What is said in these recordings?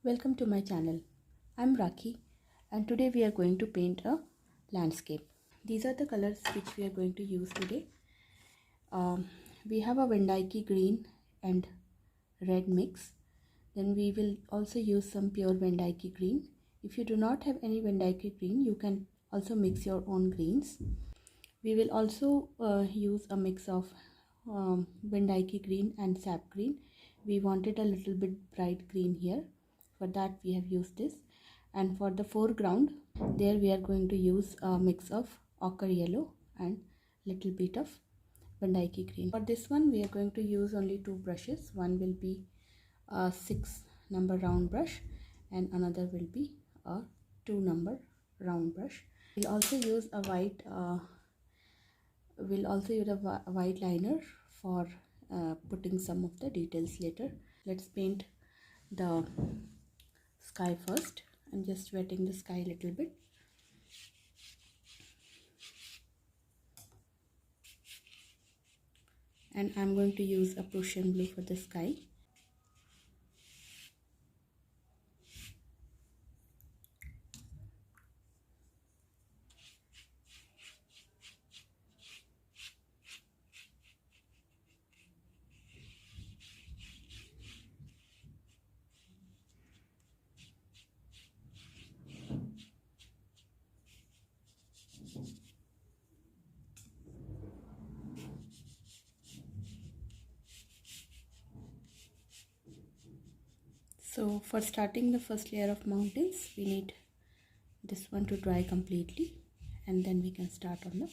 Welcome to my channel. I'm Rakhi and today we are going to paint a landscape. These are the colors which we are going to use today. We have a Vandyke green and red mix. Then we will also use some pure Vandyke green. If you do not have any Vandyke green, you can also mix your own greens. We will also use a mix of Vandyke green and sap green. We wanted a little bit bright green here. For that we have used this, and for the foreground there we are going to use a mix of ochre yellow and little bit of Vandyke green. For this one we are going to use only two brushes. One will be a 6 number round brush and another will be a 2 number round brush. We'll also use a white liner for putting some of the details later. Let's paint the sky first. I'm just wetting the sky a little bit. And I'm going to use a Prussian blue for the sky. So for starting the first layer of mountains, we need this one to dry completely, and then we can start on the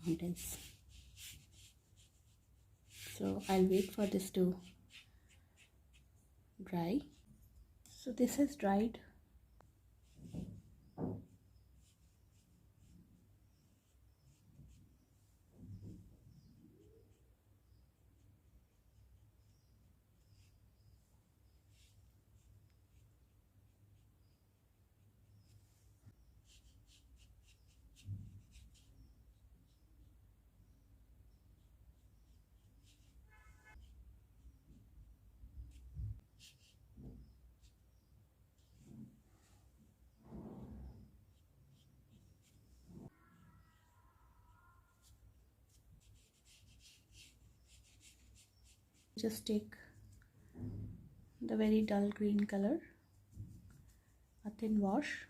mountains. So I'll wait for this to dry. So this has dried. Just take the very dull green color, a thin wash,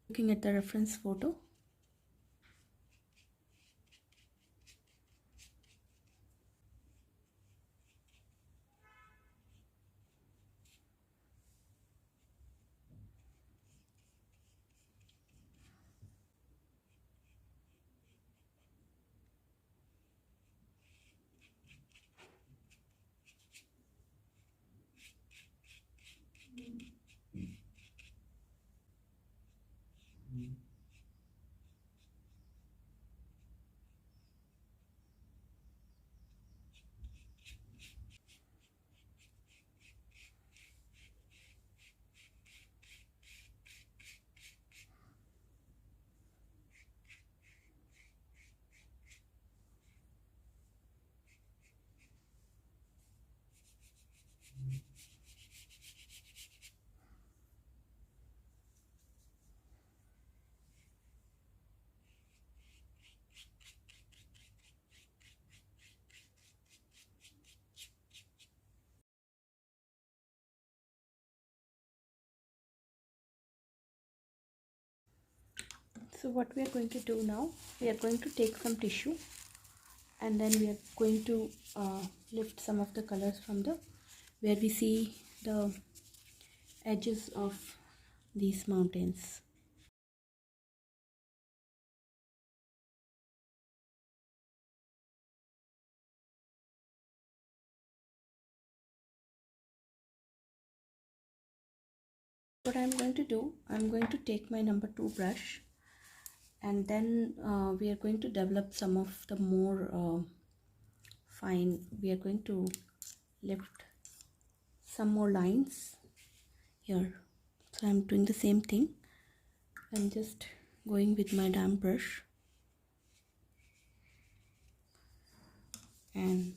looking at the reference photo. So what we are going to do now, we are going to take some tissue and then we are going to lift some of the colors from the where we see the edges of these mountains. What I'm going to do, I'm going to take my number 2 brush, and then we are going to develop some of the more fine. We are going to lift some more lines here. So I'm doing the same thing. I'm just going with my damp brush and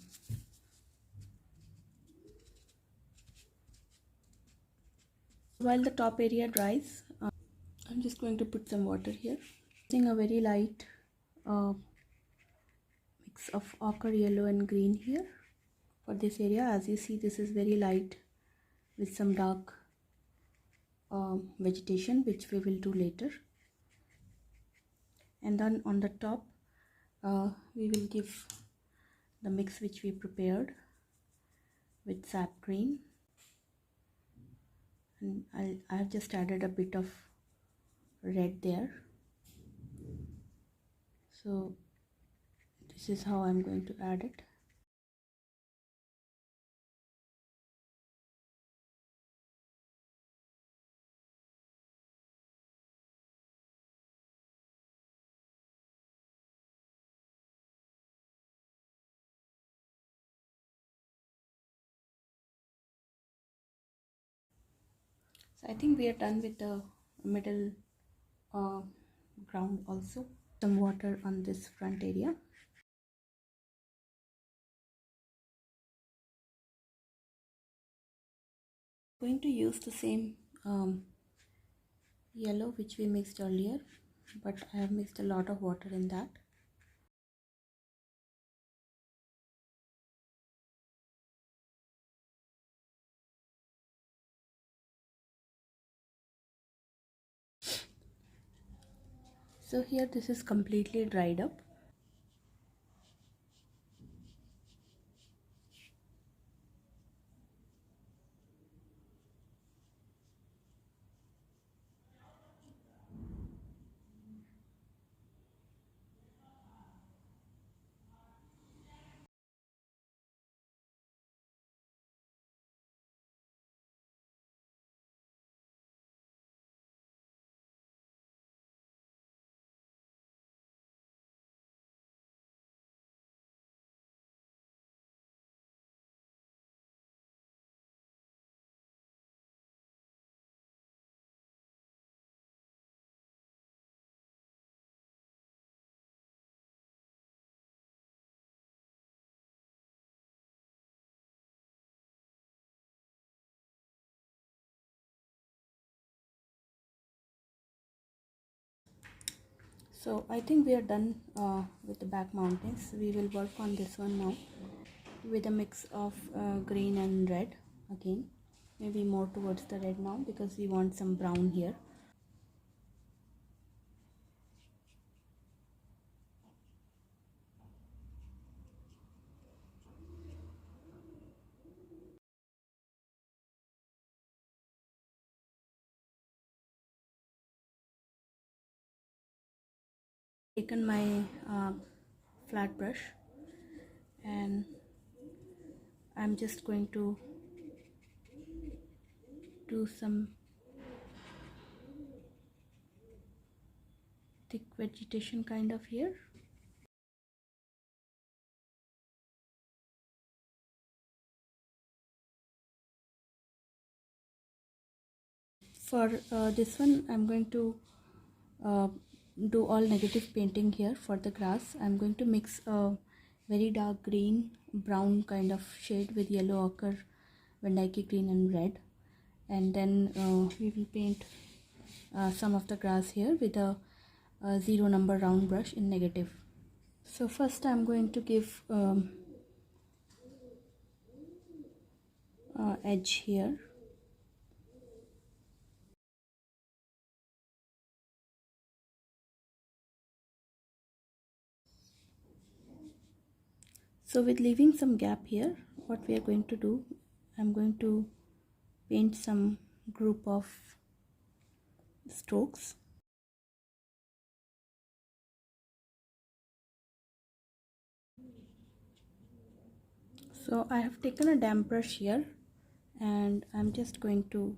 while the top area dries, I'm just going to put some water here. Using a very light mix of ochre yellow and green here for this area. As you see, this is very light with some dark vegetation, which we will do later. And then on the top we will give the mix which we prepared with sap green, and I've just added a bit of red there. So this is how I'm going to add it. So I think we are done with the middle ground also. Some water on this front area. Going to use the same yellow which we mixed earlier, but I have mixed a lot of water in that. So here this is completely dried up. So I think we are done with the back mountains. We will work on this one now with a mix of green and red again. Maybe more towards the red now because we want some brown here. Taken my flat brush and I'm just going to do some thick vegetation kind of here. For this one I'm going to do all negative painting here. For the grass I'm going to mix a very dark green brown kind of shade with yellow ochre, Van Dyke green and red, and then we will paint some of the grass here with a 0 number round brush in negative. So first I'm going to give edge here. So with leaving some gap here, what we are going to do, I'm going to paint some group of strokes. So I have taken a damp brush here and I'm just going to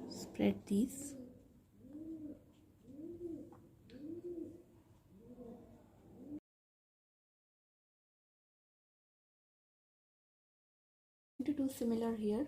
spread these. To do similar here.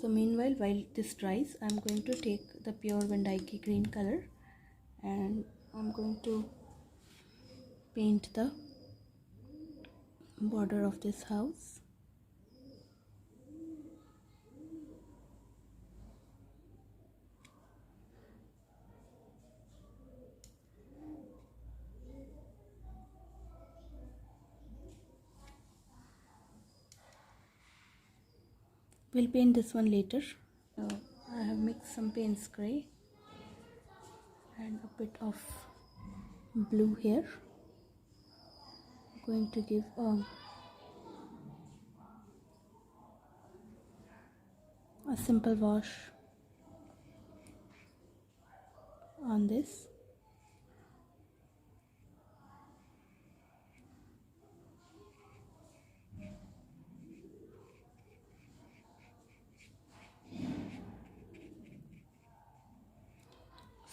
So meanwhile, while this dries, I'm going to take the pure Van Dyke green color and I'm going to paint the border of this house. We'll paint this one later. I have mixed some paint spray and a bit of blue here. I'm going to give a simple wash on this.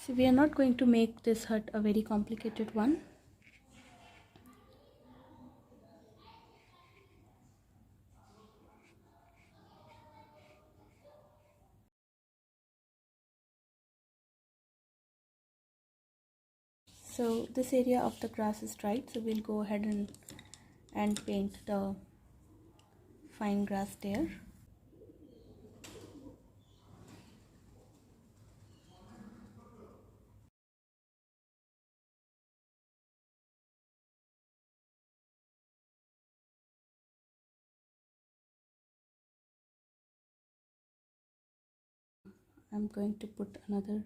So we are not going to make this hut a very complicated one. So this area of the grass is dried, so we'll go ahead and paint the fine grass there. I'm going to put another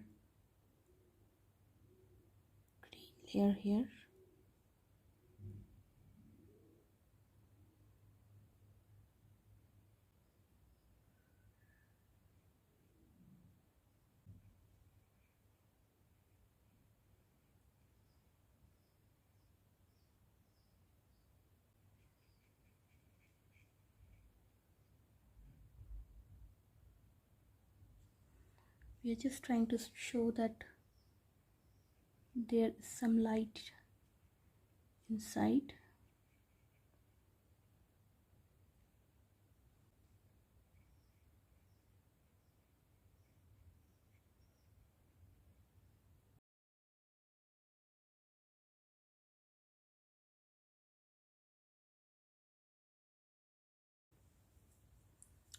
green layer here. We are just trying to show that there is some light inside.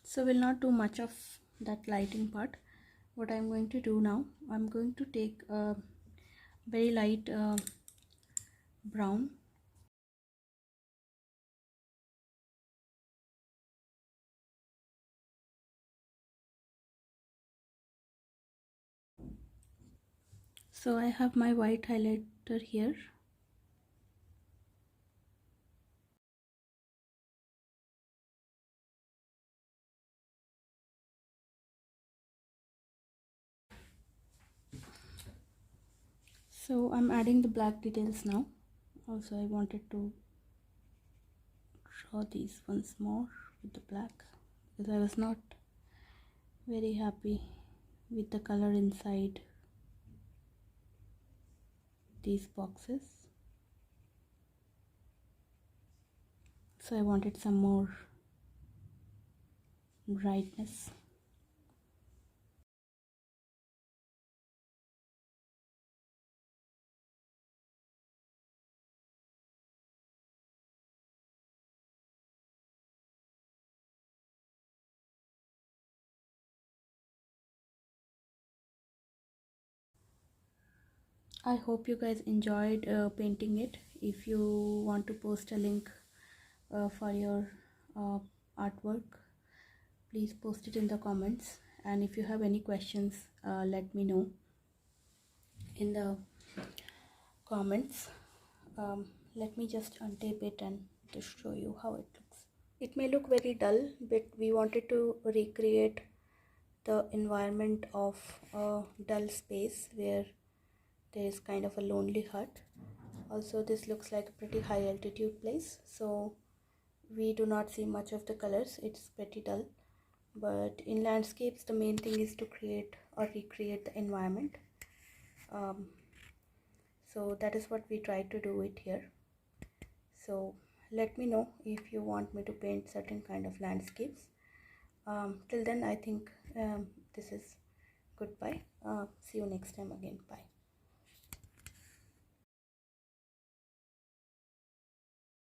So we'll not do much of that lighting part. What I'm going to do now, I'm going to take a very light brown. So I have my white highlighter here. So I'm adding the black details now. Also I wanted to draw these once more with the black because I was not very happy with the color inside these boxes. So I wanted some more brightness. I hope you guys enjoyed painting it. If you want to post a link for your artwork, please post it in the comments and if you have any questions, let me know in the comments. Let me just untape it and just show you how it looks. It may look very dull, but we wanted to recreate the environment of a dull space where there is kind of a lonely hut. Also, this looks like a pretty high altitude place, so we do not see much of the colors. It's pretty dull, but in landscapes the main thing is to create or recreate the environment. So that is what we try to do it here. So let me know if you want me to paint certain kind of landscapes. Till then, I think this is goodbye. See you next time again. Bye.